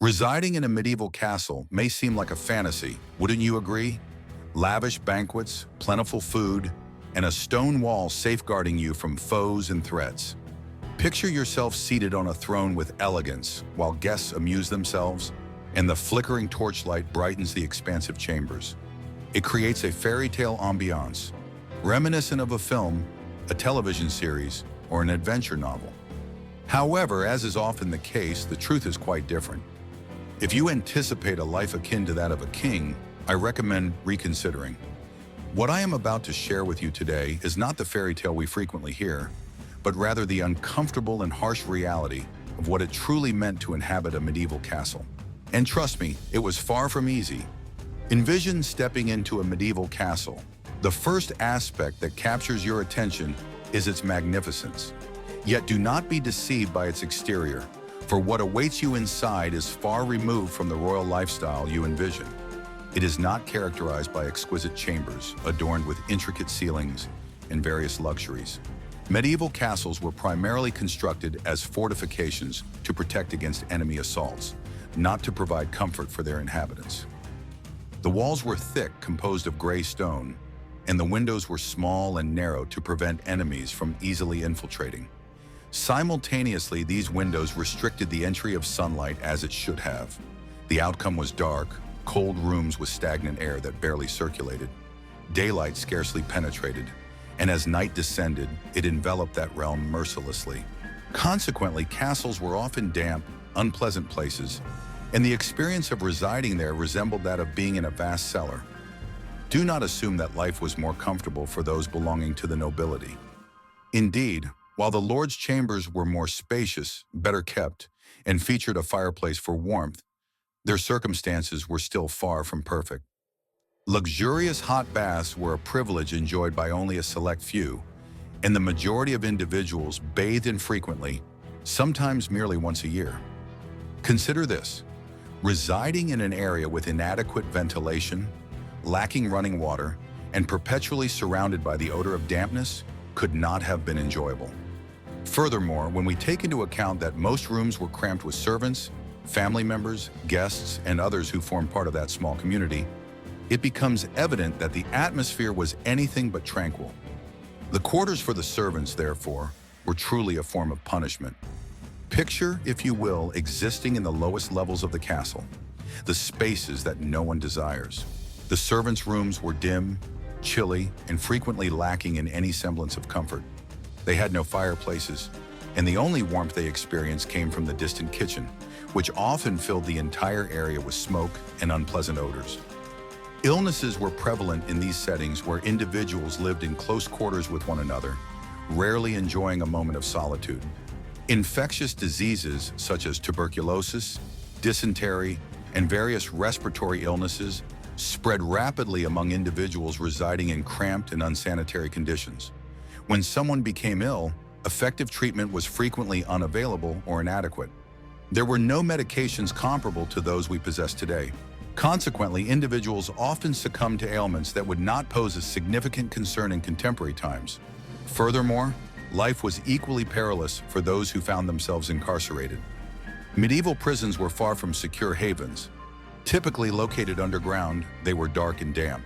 Residing in a medieval castle may seem like a fantasy, wouldn't you agree? Lavish banquets, plentiful food, and a stone wall safeguarding you from foes and threats. Picture yourself seated on a throne with elegance while guests amuse themselves, and the flickering torchlight brightens the expansive chambers. It creates a fairy tale ambiance, reminiscent of a film, a television series, or an adventure novel. However, as is often the case, the truth is quite different. If you anticipate a life akin to that of a king, I recommend reconsidering. What I am about to share with you today is not the fairy tale we frequently hear, but rather the uncomfortable and harsh reality of what it truly meant to inhabit a medieval castle. And trust me, it was far from easy. Envision stepping into a medieval castle. The first aspect that captures your attention is its magnificence. Yet do not be deceived by its exterior, for what awaits you inside is far removed from the royal lifestyle you envision. It is not characterized by exquisite chambers adorned with intricate ceilings and various luxuries. Medieval castles were primarily constructed as fortifications to protect against enemy assaults, not to provide comfort for their inhabitants. The walls were thick, composed of gray stone, and the windows were small and narrow to prevent enemies from easily infiltrating. Simultaneously, these windows restricted the entry of sunlight as it should have. The outcome was dark, cold rooms with stagnant air that barely circulated. Daylight scarcely penetrated, and as night descended, it enveloped that realm mercilessly. Consequently, castles were often damp, unpleasant places, and the experience of residing there resembled that of being in a vast cellar. Do not assume that life was more comfortable for those belonging to the nobility. Indeed, while the lord's chambers were more spacious, better kept, and featured a fireplace for warmth, their circumstances were still far from perfect. Luxurious hot baths were a privilege enjoyed by only a select few, and the majority of individuals bathed infrequently, sometimes merely once a year. Consider this: residing in an area with inadequate ventilation, lacking running water, and perpetually surrounded by the odor of dampness could not have been enjoyable. Furthermore, when we take into account that most rooms were cramped with servants, family members, guests, and others who formed part of that small community, it becomes evident that the atmosphere was anything but tranquil. The quarters for the servants, therefore, were truly a form of punishment. Picture, if you will, existing in the lowest levels of the castle, the spaces that no one desires. The servants' rooms were dim, chilly, and frequently lacking in any semblance of comfort. They had no fireplaces, and the only warmth they experienced came from the distant kitchen, which often filled the entire area with smoke and unpleasant odors. Illnesses were prevalent in these settings where individuals lived in close quarters with one another, rarely enjoying a moment of solitude. Infectious diseases such as tuberculosis, dysentery, and various respiratory illnesses spread rapidly among individuals residing in cramped and unsanitary conditions. When someone became ill, effective treatment was frequently unavailable or inadequate. There were no medications comparable to those we possess today. Consequently, individuals often succumbed to ailments that would not pose a significant concern in contemporary times. Furthermore, life was equally perilous for those who found themselves incarcerated. Medieval prisons were far from secure havens. Typically located underground, they were dark and damp,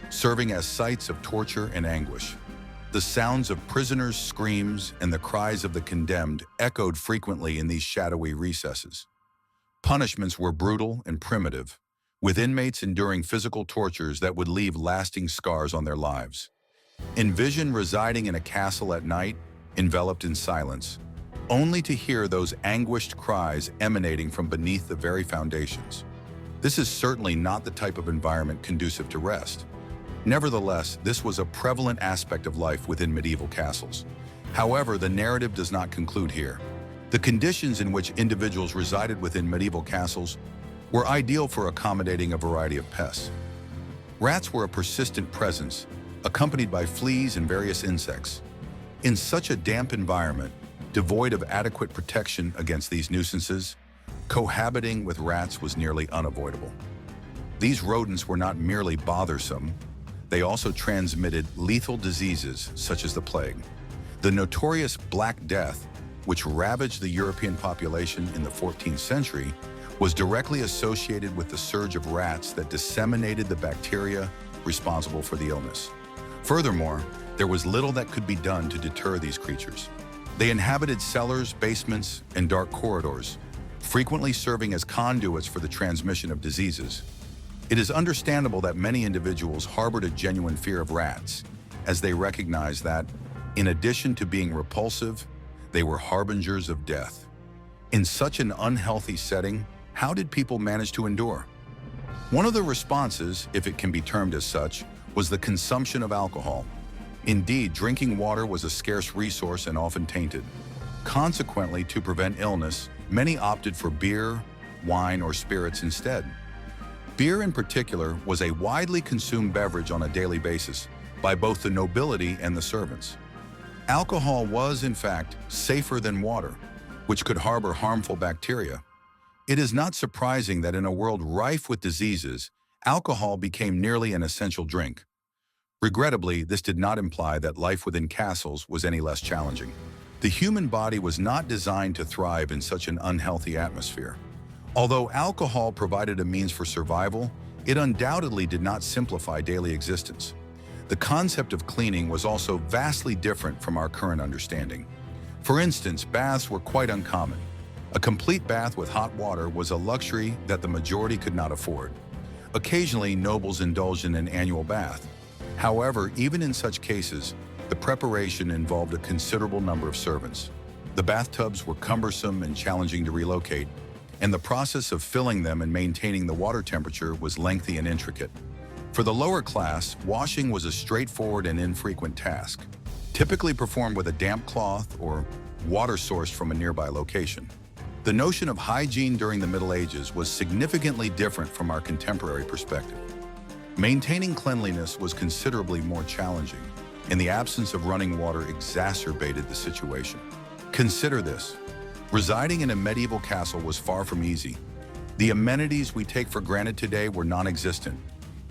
serving as sites of torture and anguish. The sounds of prisoners' screams and the cries of the condemned echoed frequently in these shadowy recesses. Punishments were brutal and primitive, with inmates enduring physical tortures that would leave lasting scars on their lives. Envision residing in a castle at night, enveloped in silence, only to hear those anguished cries emanating from beneath the very foundations. This is certainly not the type of environment conducive to rest. Nevertheless, this was a prevalent aspect of life within medieval castles. However, the narrative does not conclude here. The conditions in which individuals resided within medieval castles were ideal for accommodating a variety of pests. Rats were a persistent presence, accompanied by fleas and various insects. In such a damp environment, devoid of adequate protection against these nuisances, cohabiting with rats was nearly unavoidable. These rodents were not merely bothersome, they also transmitted lethal diseases such as the plague. The notorious Black Death, which ravaged the European population in the 14th century, was directly associated with the surge of rats that disseminated the bacteria responsible for the illness. Furthermore, there was little that could be done to deter these creatures. They inhabited cellars, basements, and dark corridors, frequently serving as conduits for the transmission of diseases. It is understandable that many individuals harbored a genuine fear of rats, as they recognized that, in addition to being repulsive, they were harbingers of death. In such an unhealthy setting, how did people manage to endure? One of the responses, if it can be termed as such, was the consumption of alcohol. Indeed, drinking water was a scarce resource and often tainted. Consequently, to prevent illness, many opted for beer, wine, or spirits instead. Beer in particular was a widely consumed beverage on a daily basis by both the nobility and the servants. Alcohol was, in fact, safer than water, which could harbor harmful bacteria. It is not surprising that in a world rife with diseases, alcohol became nearly an essential drink. Regrettably, this did not imply that life within castles was any less challenging. The human body was not designed to thrive in such an unhealthy atmosphere. Although alcohol provided a means for survival, it undoubtedly did not simplify daily existence. The concept of cleaning was also vastly different from our current understanding. For instance, baths were quite uncommon. A complete bath with hot water was a luxury that the majority could not afford. Occasionally, nobles indulged in an annual bath. However, even in such cases, the preparation involved a considerable number of servants. The bathtubs were cumbersome and challenging to relocate, and the process of filling them and maintaining the water temperature was lengthy and intricate. For the lower class, washing was a straightforward and infrequent task, typically performed with a damp cloth or water sourced from a nearby location. The notion of hygiene during the Middle Ages was significantly different from our contemporary perspective. Maintaining cleanliness was considerably more challenging, and the absence of running water exacerbated the situation. Consider this. Residing in a medieval castle was far from easy. The amenities we take for granted today were non-existent.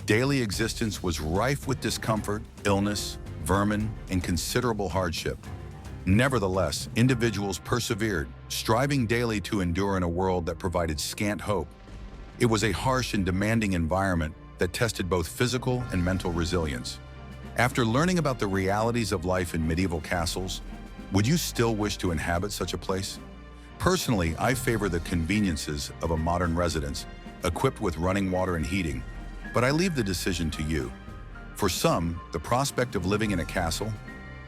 Daily existence was rife with discomfort, illness, vermin, and considerable hardship. Nevertheless, individuals persevered, striving daily to endure in a world that provided scant hope. It was a harsh and demanding environment that tested both physical and mental resilience. After learning about the realities of life in medieval castles, would you still wish to inhabit such a place? Personally, I favor the conveniences of a modern residence, equipped with running water and heating, but I leave the decision to you. For some, the prospect of living in a castle,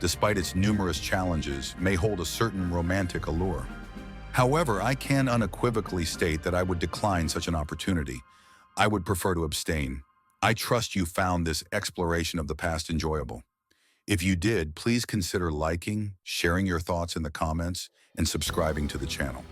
despite its numerous challenges, may hold a certain romantic allure. However, I can unequivocally state that I would decline such an opportunity. I would prefer to abstain. I trust you found this exploration of the past enjoyable. If you did, please consider liking, sharing your thoughts in the comments, and subscribing to the channel.